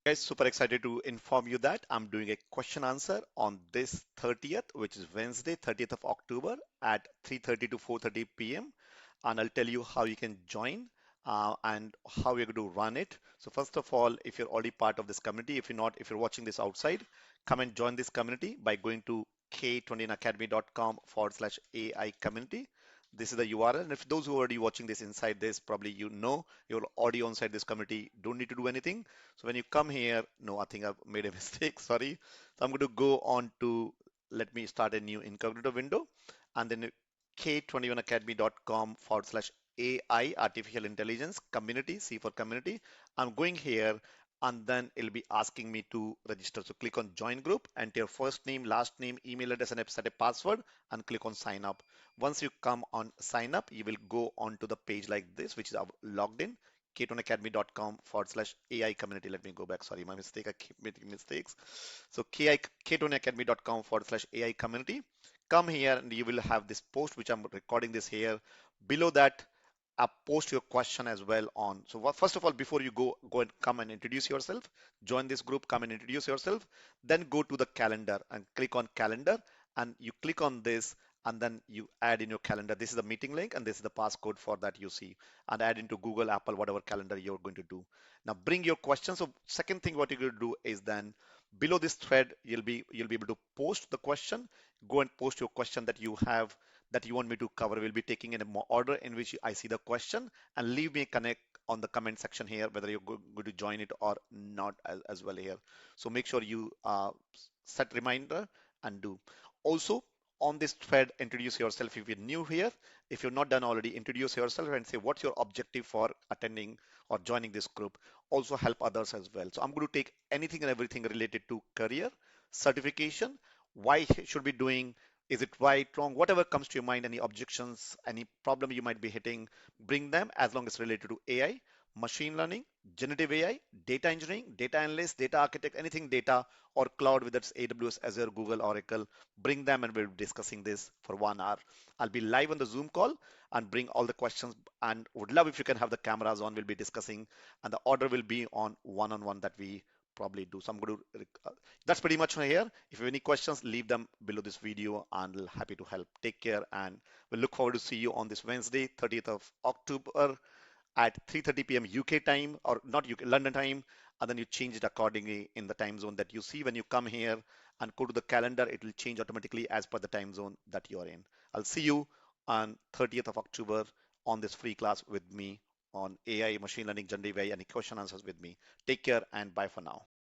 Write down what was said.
Guys, super excited to inform you that I'm doing a question answer on this 30th, which is Wednesday, 30th of October at 3:30 to 4:30 p.m. And I'll tell you how you can join and how you're going to run it. So first of all, if you're already part of this community, if you're not, if you're watching this outside, come and join this community by going to k21academy.com/AI community. This is the URL. And if those who are already watching this inside this, probably you know you're already inside this community, don't need to do anything. So when you come here, no, I think I've made a mistake, sorry. So I'm going to go on to, let me start a new incognito window and then k21academy.com/AI artificial intelligence community, C for community. I'm going here and then it'll be asking me to register. So click on join group, enter your first name, last name, email address, and set a password and click on sign up. Once you come on sign up, you will go on to the page like this, which is our logged in k2academy.com/AI community. Let me go back. Sorry, my mistake. I keep making mistakes. So k2academy.com/AI community. Come here and you will have this post, which I'm recording this here. Below that, post your question as well on. So first of all, before you go and come and introduce yourself, join this group, come and introduce yourself, then go to the calendar and click on calendar and you click on this and then you add in your calendar. This is the meeting link and this is the passcode for that you see and add into Google, Apple, whatever calendar you're going to do. Now bring your questions. So second thing what you're going to do is then below this thread, you'll be able to post the question. Go and post your question that you have that you want me to cover. We'll be taking in a order in which I see the question and leave me a connect on the comment section here, whether you're going to join it or not as well here. So make sure you set reminder and do. Also, on this thread, introduce yourself if you're new here. If you're not done already, introduce yourself and say what's your objective for attending or joining this group. Also help others as well. So I'm going to take anything and everything related to career, certification, why should be doing, is it right, wrong, whatever comes to your mind, any objections, any problem you might be hitting, bring them as long as related to AI, machine learning, generative AI, data engineering, data analyst, data architect, anything data or cloud, whether it's AWS, Azure, Google, Oracle, bring them and we'll be discussing this for 1 hour. I'll be live on the Zoom call and bring all the questions and would love if you can have the cameras on. We'll be discussing and the order will be on one-on-one that we probably do. So I'm going to, that's pretty much here. If you have any questions, leave them below this video and we'll happy to help. Take care and we'll look forward to see you on this Wednesday, 30th of October at 3:30 p.m. UK time or not UK, London time, and then you change it accordingly in the time zone that you see when you come here and go to the calendar, it will change automatically as per the time zone that you are in. I'll see you on 30th of October on this free class with me on AI, machine learning, generative AI, any question answers with me. Take care and bye for now.